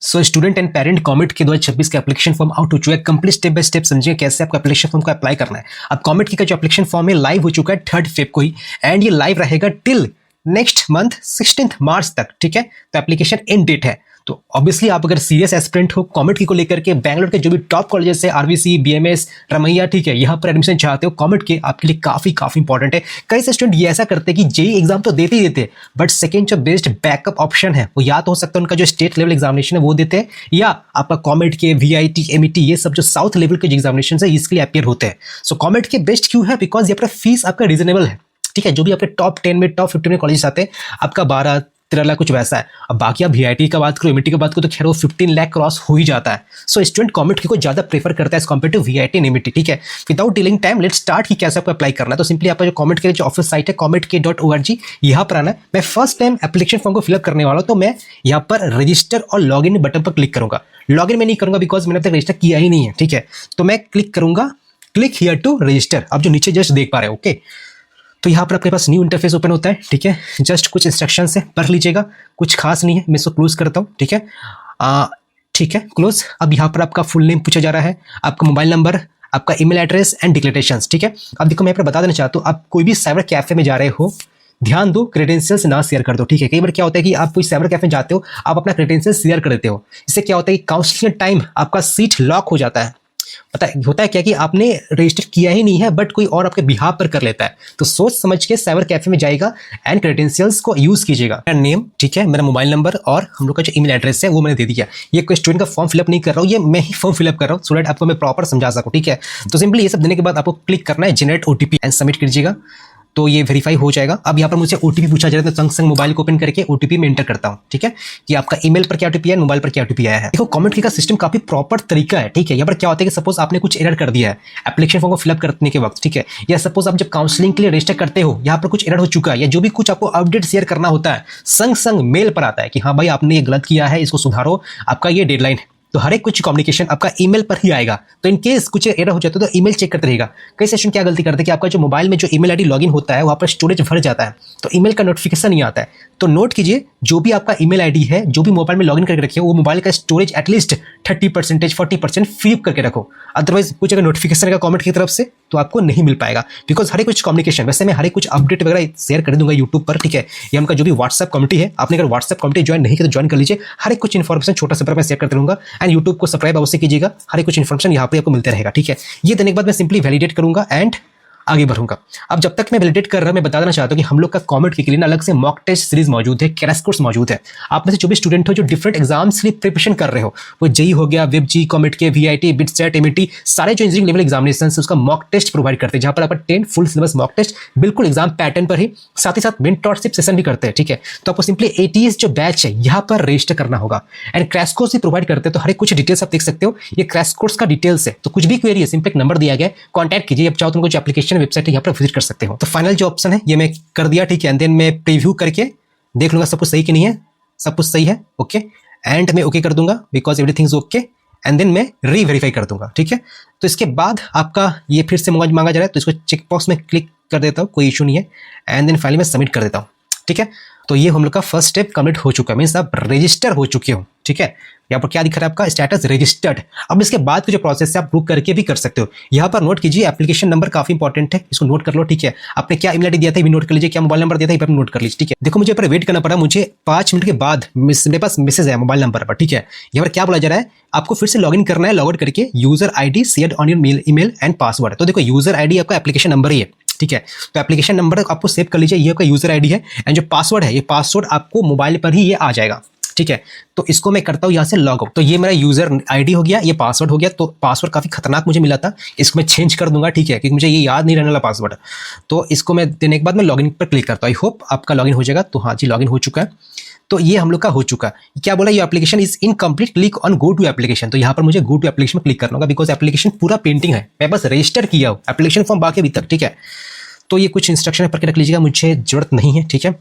So student and parent comet के 2026 का application form out हो चुका है। कंप्लीट स्टेप बाय स्टेप समझिए कैसे आपको एप्लीकेशन फॉर्म को अप्लाई करना है। अब कॉमेट का जो एप्लीकेशन फॉर्म है लाइव हो चुका है 3 फेब को ही, एंड ये लाइव रहेगा टिल नेक्स्ट मंथ 16 मार्च तक। ठीक है, तो एप्लीकेशन एंड डेट है। तो ऑब्वियसली आप अगर सीरियस एस्पिरेंट हो कॉमेट की को लेकर के, बैंगलोर के जो भी टॉप कॉलेजेस है आरवीसी, बीएमएस, रमैया, ठीक है, यहाँ पर एडमिशन चाहते हो कॉमेट के, आपके लिए काफी इंपॉर्टेंट है। कई से स्टूडेंट ये ऐसा करते हैं कि जेई एग्जाम तो देते ही देते, बट सेकंड जो बेस्ट बैकअप ऑप्शन है वो या तो हो सकता है उनका जो स्टेट लेवल एग्जामिनेशन है वो देते हैं, या आपका कॉमेट के वीआईटी, एमईटी, ये सब जो साउथ लेवल के एग्जामिनेशन है इसके लिए अपियर होते हैं। सो कॉमेट के बेस्ट क्यों है? बिकॉज यहाँ पर फीस आपका रीजनेबल है। ठीक है, जो भी आपके टॉप 10 में, टॉप 15 में कॉलेज आते हैं, आपका 12-13 लाख कुछ वैसा है। अब बाकी आप वीआईटी का बात करो, एमईटी का बात करो, तो खैर वो 15 लाख क्रॉस हो ही जाता है। सो स्टूडेंट कॉमेट को ज्यादा प्रेफर करता है as compare to VIT and MET. ठीक है, without delaying time let's start कि कैसे आपको अप्लाई करना है। तो सिंपली आपका जो कॉमेट के जो ऑफिस साइट है comet.org, यहाँ पर आना है। मैं फर्स्ट टाइम एप्लीकेशन फॉर्म को फिलअप करने वाला हूँ, तो मैं यहाँ पर रजिस्टर और लॉग इन बटन पर क्लिक करूंगा। लॉग इन में नहीं करूंगा बिकॉज मैंने अब तक रजिस्टर किया ही नहीं है। ठीक है, तो मैं क्लिक करूंगा क्लिक हियर टू रजिस्टर। आप जो नीचे जस्ट देख पा रहे हो, ओके। तो यहाँ पर आपके पास न्यू इंटरफेस ओपन होता है। ठीक है, जस्ट कुछ इंस्ट्रक्शंस है, पढ़ लीजिएगा, कुछ खास नहीं है। मैं इसको क्लोज करता हूँ। ठीक है, ठीक है, क्लोज। अब यहाँ पर आपका फुल नेम पूछा जा रहा है, आपका मोबाइल नंबर, आपका ईमेल एड्रेस एंड डिक्लेरेशंस। ठीक है, अब देखो मैं यहाँ पर बता देना चाहता हूँ, आप कोई भी साइबर कैफे में जा रहे हो, ध्यान दो क्रेडेंशियल्स ना शेयर कर दो। ठीक है, कई बार क्या होता है कि आप कोई साइबर कैफे में जाते हो, आप अपना क्रेडेंशियल्स शेयर कर देते हो। इससे क्या होता है कि काउंसलिंग टाइम आपका सीट लॉक हो जाता है। पता है होता है क्या कि आपने रजिस्टर किया ही नहीं है, बट कोई और आपके बिहाफ पर कर लेता है। तो सोच समझ के साइबर कैफे में जाएगा एंड क्रेडेंशियल्स को यूज कीजिएगा। मेरा नेम, ठीक है, मेरा मोबाइल नंबर और हम लोग का जो ईमेल एड्रेस है वो मैंने दे दिया। ये कोई स्टूडेंट का फॉर्म फिलअप नहीं कर रहा हूँ, ये मैं ही फॉर्म फिलअप कर रहा हूँ सो दैट आपको मैं प्रॉपर समझा सकूँ। ठीक है, तो सिंपली ये सब देने के बाद आपको क्लिक करना है जनरेट ओटीपी एंड सबमिट कीजिएगा। तो ये वेरीफाई हो जाएगा। अब यहाँ पर मुझे ओटीपी पूछा जा रहा है, तो संग मोबाइल को ओपन करके ओटीपी में एंटर करता हूँ। ठीक है, कि आपका ईमेल पर क्या ओटीपी है, मोबाइल पर क्या ओटीपी आया है। देखो कॉमेट का सिस्टम काफी प्रॉपर तरीका है। ठीक है, यहाँ पर क्या होता है कि सपोज आपने कुछ एरर कर दिया है एप्लीकेशन फॉर्म को फिलअप करने के वक्त, ठीक है, या सपोज आप जब काउंसलिंग के लिए रजिस्टर करते हो, यहाँ पर कुछ एरर हो चुका है, या जो भी कुछ आपको अपडेट शेयर करना होता है, संग मेल पर आता है कि हाँ भाई आपने ये गलत किया है, इसको सुधारो, आपका ये डेडलाइन है। तो हर एक कुछ कम्युनिकेशन आपका ईमेल पर ही आएगा। तो इन केस कुछ एरर हो जाता है तो ईमेल चेक करते रहेगा। कई सेशन क्या गलती करते हैं कि आपका जो मोबाइल में जो ईमेल आईडी लॉगिन होता है वहां पर स्टोरेज भर जाता है, तो ईमेल का नोटिफिकेशन नहीं आता है। तो नोट कीजिए, जो भी आपका ईमेल आईडी है, जो भी मोबाइल में लॉगिन करके रखिए, वो मोबाइल का स्टोरेज एटलीस्ट 30%, 40% फ्री करके रखो। अदरवाइज कुछ अगर नोटिफिकेशन रहेगा कॉमेंट की तरफ से तो आपको नहीं मिल पाएगा। बिकॉज हर एक कुछ कम्युनिकेशन, वैसे मैं हर एक कुछ अपडेट वगैरह शेयर कर दूंगा यूट्यूब पर। ठीक है, ये उनका जो भी व्हाट्सएप कम्युनिटी है, आपने अगर व्हाट्सएप कम्युनिटी ज्वाइन नहीं किया तो ज्वाइन कर लीजिए। हर एक कुछ इन्फॉर्मेशन छोटा सा मैं शेयर करते रहूंगा। एंड यूट्यूब को सब्सक्राइब अवश्य कीजिएगा, हर एक कुछ इन्फॉर्मेशन यहाँ पे आपको मिलते रहेगा। ठीक है, ये देने के बाद मैं सिंपली वैलिडेट करूंगा एंड आगे बढ़ूंगा। अब जब तक मैं वैलिडेट कर रहा हूं, मैं बता देना चाहता हूं कि हम लोग का कॉमेट के लिए अलग से मॉक टेस्ट सीरीज मौजूद है, क्रैश कोर्स मौजूद है। आप में से जो भी स्टूडेंट हो जो डिफरेंट एग्जाम्स के लिए प्रिपरेशन कर रहे हो, वो जेई हो गया, वेब जी, कॉमेट के, वीआईटी, बिटसेट, एमईटी, सारे जो इंजीनियरिंग लेवल एग्जामिनेशन है उसका मॉक टेस्ट प्रोवाइड करते हैं, जहां पर आपका 10 फुल सिलेबस मॉक टेस्ट बिल्कुल एग्जाम पैटर्न पर ही, साथ ही साथ मेंटरशिप सेशन भी करते हैं। ठीक है, तो आपको सिंपली एटीएस जो बैच है यहाँ पर रजिस्टर करना होगा एंड क्रैश कोर्स भी प्रोवाइड करते हैं। तो हर एक कुछ डिटेल्स आप देख सकते हो, ये क्रैश कोर्स का डिटेल्स है। तो कुछ भी क्वेरी है, सिंपल एक नंबर दिया गया है, कॉन्टैक्ट कीजिए। अब चाहो तुमको जो एप्लीकेशन वेबसाइट है यहाँ पर विजिट कर सकते हो। तो फाइनल जो ऑप्शन है ये मैं कर दिया। ठीक है, एंड देन मैं प्रीव्यू करके देख लूंगा सब कुछ सही कि नहीं है। सब कुछ सही है, ओके, एंड मैं ओके कर दूंगा because everything is okay, and then मैं री-वेरीफाई कर दूंगा। ठीक है, तो इसके बाद आपका ये फिर से मांगा जा रहा है, तो इसको चेक बॉक्स में क्लिक कर देता हूँ, कोई इशू नहीं है, एंड देन फाइनली मैं सबमिट कर देता हूँ। ठीक है, तो ये हम लोग का फर्स्ट स्टेप कंप्लीट हो चुका है, मीन्स आप रजिस्टर हो चुके हो। ठीक है, यहाँ पर क्या दिख रहा है आपका स्टेटस रजिस्टर्ड। अब इसके बाद की जो प्रोसेस है आप बुक करके भी कर सकते हो। यहाँ पर नोट कीजिए एप्लीकेशन नंबर काफी इंपॉर्टेंट है, इसको नोट कर लो। ठीक है, आपने क्या ईमेल आईडी दिया था ये भी नोट कर लीजिए, क्या मोबाइल नंबर दिया था ये भी नोट कर लीजिए। ठीक है, देखो मुझे पर वेट करना पड़ा, मुझे 5 मिनट के बाद मेरे पास मैसेज है मोबाइल नंबर पर। ठीक है, यहाँ पर क्या बोला जा रहा है, आपको फिर से लॉगिन करना है, लॉग आउट करके user ID shared on your email and password. तो देखो यूजर आईडी आपका एप्लीकेशन नंबर ही है। ठीक है, तो एप्लीकेशन नंबर आपको सेव कर लीजिए, ये आपका यूजर आईडी है, एंड जो पासवर्ड है ये पासवर्ड आपको मोबाइल पर ही ये आ जाएगा। ठीक है, तो इसको मैं करता हूँ यहाँ से लॉग आउट। तो ये मेरा यूजर आईडी हो गया, ये पासवर्ड हो गया। तो पासवर्ड काफी खतरनाक मुझे मिला था, इसको मैं चेंज कर दूंगा। ठीक है, क्योंकि मुझे ये याद नहीं रहने वाला पासवर्ड। तो इसको मैं देने के बाद मैं लॉगिन पर क्लिक करता हूँ। आई होप आपका लॉगिन हो जाएगा। तो हाँ जी, लॉगिन हो चुका है। तो ये हम लोग का हो चुका है। क्या बोला, ये application is incomplete, click on go to application. तो यहाँ पर मुझे गो टू एप्लीकेशन में क्लिक करना होगा बिकॉज एप्लीकेशन पूरा पेंटिंग है, मैं बस रजिस्टर किया हूँ, एप्लीकेशन फॉर्म बाकी अभी तक। ठीक है, तो ये कुछ इंस्ट्रक्शन पढ़ के रख लीजिएगा, मुझे जरूरत नहीं है। ठीक है,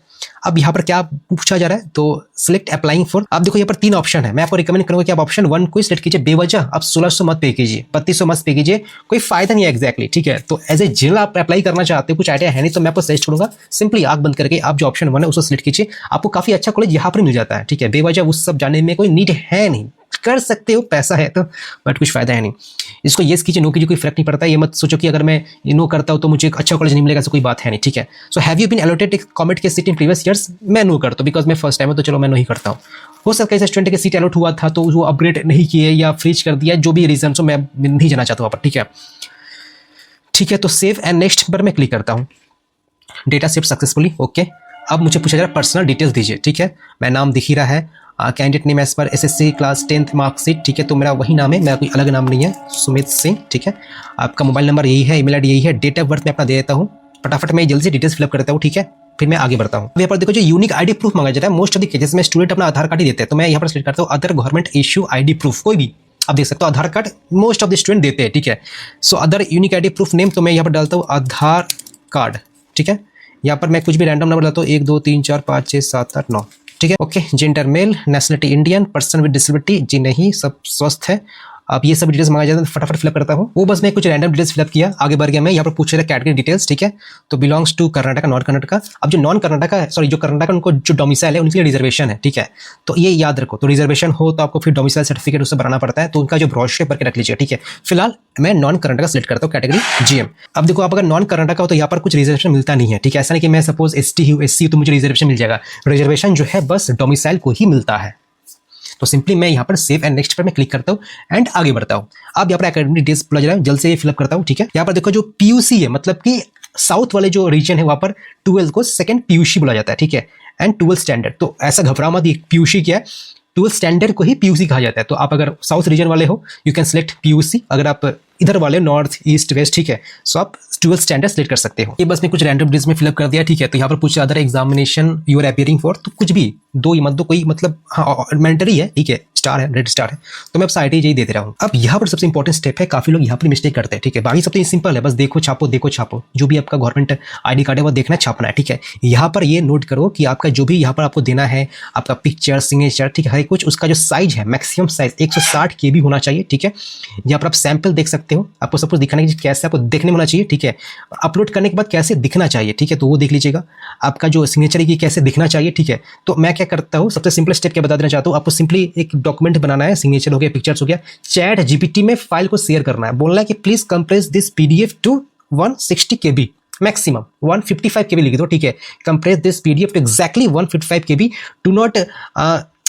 अब यहाँ पर क्या पूछा जा रहा है, तो सिलेक्ट अप्लाइंग फॉर। अब देखो यहाँ पर 3 ऑप्शन है, मैं आपको रिकमेंड करूंगा कि आप ऑप्शन 1 को सिलेक्ट कीजिए। बेवजह आप 1600 मत पे कीजिए, 3200 मत पे कीजिए, कोई फायदा नहीं है एग्जैक्टली। ठीक है, तो एज ए जनरल आप अप्लाई करना चाहते हो, कुछ आइडिया है नहीं, तो मैं आपको सजेस्ट करूंगा सिंपली आंख बंद करके आप जो ऑप्शन 1 है उसको सिलेक्ट कीजिए। आपको काफी अच्छा कॉलेज यहाँ पर मिल जाता है। ठीक है, बेवजह उस सब जाने में कोई नीड है नहीं। कर सकते हो, पैसा है तो, बट कुछ फायदा है नहीं। इसको येस कीजिए, नो कीजिए, कोई फर्क नहीं पड़ता। ये मत सोचो कि अगर मैं नो करता हूँ तो मुझे एक अच्छा कॉलेज नहीं मिलेगा, ऐसा कोई बात है नहीं, ठीक है। So have you been allotted एक COMEDK seat in previous years? मैं नो करता हूँ बिकॉज मैं फर्स्ट टाइम है, तो चलो मैं नो ही करता हूँ। हो सकता है स्टूडेंट के सीट अलॉट हुआ था तो वो अपग्रेड नहीं किए या फ्रीज कर दिया, जो भी रीजन हो, मैं नहीं जाना चाहता हूँ वहाँ पर, ठीक है। ठीक है, तो सेव एंड नेक्स्ट पर मैं क्लिक करता हूँ। Data save successfully, okay. अब मुझे पूछा जा रहा है पर्सनल डिटेल्स दीजिए, ठीक है। मैं नाम दिख ही रहा है, candidate name as per SSC class 10th marksheet, ठीक है। तो मेरा वही नाम है, मेरा कोई अलग नाम नहीं है, सुमित सिंह, ठीक है। आपका मोबाइल नंबर यही है, ईमेल आईडी यही है, डेट ऑफ बर्थ मैं अपना दे देता हूँ। फटाफट मैं जल्दी से डिटेल्स फिलअप करता हूँ, ठीक है, फिर मैं आगे बढ़ता हूँ। यहाँ पर देखो जो यूनिक आईडी प्रूफ मांगा जाता है, मोस्ट ऑफ द केसेस में स्टूडेंट अपना आधार कार्ड ही देते हैं, तो मैं यहाँ पर सिलेक्ट करता हूँ other government issue ID proof, कोई भी। आप देख सकते हो Aadhaar card most of the student देते हैं, ठीक है। So other unique ID proof name, तो मैं यहाँ पर डालता हूँ आधार कार्ड, ठीक है। यहाँ पर मैं कुछ भी रैंडम नंबर डालता हूँ, 1 2 3 4 5 6 7 8 9, ठीक है, okay. Gender male, nationality Indian, person with disability, जी नहीं, सब स्वस्थ है। अब ये सब डिटेल्स मांगा जाता है, फटाफट फिलअप करता हूँ। वो बस मैं कुछ रैंडम डिटेल्स फिलअप किया, आगे बढ़ गया मैं। यहाँ पर पूछ रहा है कैटेगरी डिटेल्स, ठीक है। तो belongs to Karnataka, non Karnataka. अब जो नॉन कर्नाटक, सॉरी जो कर्नाटक उनको जो डोमिसाइल है उनके लिए रिजर्वेशन है, ठीक है। तो ये याद रखो, तो रिजर्वेशन हो तो आपको फिर डोमिसाइल सर्टिफिकेट उससे बनाना पड़ता है, तो उनका जो ब्रोशर करके रख लीजिए, ठीक है। फिलहाल मैं नॉन कर्नाटक सेलेक्ट करता हूँ, कैटेगरी जीएम। अब देखो आप अगर नॉन कर्नाटक हो तो यहाँ पर कुछ रिजर्वेशन मिलता नहीं है, ठीक है। ऐसा नहीं कि मैं सपोज एसटी हूँ, एससी तो मुझे रिजर्वेशन मिल जाएगा। रिजर्वेशन जो है बस डोमिसाइल को ही मिलता है। तो सिंपली मैं यहाँ पर सेव एंड नेक्स्ट पर मैं क्लिक करता हूँ एंड आगे बढ़ता हूँ। अब यहाँ पर एकेडमिक डिटेल्स बोला जा रहा है, जल्द से ये फिलअप करता हूँ, ठीक है। यहाँ पर देखो जो पीयूसी है, मतलब कि साउथ वाले जो रीजन है वहाँ पर 12th को सेकंड पीयूसी बोला जाता है, ठीक है, एंड 12th स्टैंडर्ड। तो ऐसा घबरा मत, पीयूसी क्या है, 12th स्टैंडर्ड को ही पीयूसी कहा जाता है। तो आप अगर साउथ रीजन वाले हो यू कैन सिलेक्ट पीयूसी, अगर आप इधर वाले नॉर्थ ईस्ट वेस्ट, ठीक है, सो आप 12th स्टैंडर्ड सेलेक्ट कर सकते हो। ये बस मैं कुछ रैंडम डिटेल्स में फिलअप कर दिया, ठीक है। तो यहाँ पर पूछा other examination you are appearing for, तो कुछ भी दो ही मत दो, कोई मतलब हाँ मैंडेटरी है, ठीक है, स्टार है, रेड स्टार है, तो मैं अब साइट ही दे दे रहा हूँ। अब यहाँ पर सबसे इंपॉर्टेंट स्टेप है, काफी लोग यहाँ पर मिस्टेक करते हैं, ठीक है। बाकी सब तो सिंपल है, बस देखो छापो, देखो छापो, जो भी आपका गवर्नमेंट आईडी कार्ड है वो देखना छापना है, ठीक है। यहाँ पर ये नोट करो कि आपका जो भी यहाँ पर आपको देना है, आपका पिक्चर, सिग्नेचर, ठीक है, कुछ उसका जो साइज है मैक्सिमम साइज 160 KB होना चाहिए, ठीक है। यहाँ पर आप सैंपल देख सकते हो, आपको सपोज दिखाने की कैसे आपको देखने में होना चाहिए, ठीक है। अपलोड करने के बाद कैसे दिखना चाहिए, ठीक है, तो वो देख लीजिएगा। आपका जो सिग्नेचर की कैसे दिखना चाहिए, ठीक है। तो मैं क्या करता हूँ, सबसे सिंपल स्टेप क्या बता देना चाहता हूँ आपको। सिंपली एक डॉक्यूमेंट बनाना है, सिग्नेचर हो गया, पिक्चर्स हो गया, चैट जीपीटी में फाइल को शेयर करना है, बोलना है कि please compress this PDF to 160 KB, maximum 155 KB लिख दो, ठीक है। Compress this PDF to exactly 155 KB, do not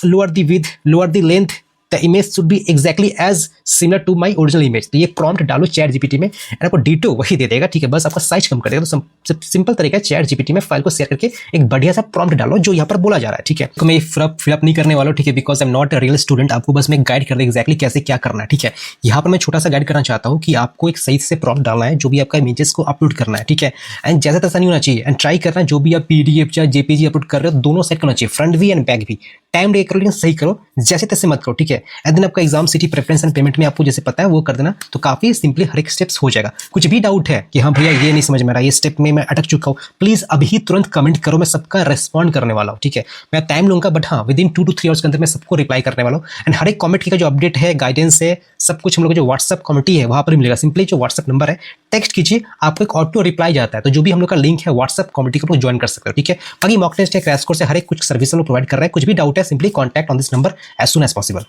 lower the width, lower the length, the image should be exactly as similar to my original image. तो ये prompt डालो ChatGPT में and आपको ditto वही दे देगा, ठीक है। बस आपका साइज कम कर देगा। तो सिंपल तरीका है, चैट जीपीटी में फाइल को शेयर करके एक बढ़िया सा प्रॉम्प्ट डालो जो यहाँ पर बोला जा रहा है, ठीक है। तो मैं फिलअप नहीं करने वाला हूँ, ठीक है, because I am not a real student. आपको बस मैं गाइड कर दे एग्जैक्टली कैसे क्या करना है, ठीक है। यहाँ पर मैं छोटा सा गाइड करना चाहता हूँ कि आपको एक सही से प्रॉम्प्ट डालना है, जो भी आपका इमेजेस को अपलोड करना है, ठीक है। एंड जैसा तैसा नहीं होना चाहिए, एंड ट्राई करना जो भी आप पीडीएफ या जेपीजी अपलोड कर रहे हो दोनों सेट करना चाहिए, फ्रंट भी एंड बैक भी। टाइम डे करो लेकिन सही करो, जैसे तैसे मत करो, ठीक है। एंड देन आपका exam city preference and payment में आपको जैसे पता है वो कर देना, तो काफी सिंपली हर एक स्टेप्स हो जाएगा। कुछ भी डाउट है कि हाँ भैया ये नहीं समझ में आ रहा, ये स्टेप में मैं अटक चुका हूँ, प्लीज अभी तुरंत कमेंट करो, मैं सबका रेस्पॉन्ड करने वाला हूँ, ठीक है। मैं टाइम लूंगा बट हाँ विद इन 2 to 3 आवर्स के अंदर मैं सबको रिप्लाई करने वाला हूँ। एंड हर एक कमेंट का जो अपडेट है, गाइडेंस है, सब कुछ हम लोग जो व्हाट्सअप कम्युनिटी है वहां पर मिलेगा। सिंपली जो व्हाट्सअप नंबर है टेक्स्ट कीजिए, आपको एक ऑटो रिप्लाई जाता है, तो जो भी हम लोग का लिंक है व्हाट्सअप कम्युनिटी को ज्वाइन कर सकते हो, ठीक है। बाकी मॉक टेस्ट है, क्रैश कोर्स है, हर एक कुछ सर्विस हम लोग प्रोवाइड कर रहे हैं। कुछ भी डाउट है simply contact on this number as soon as possible.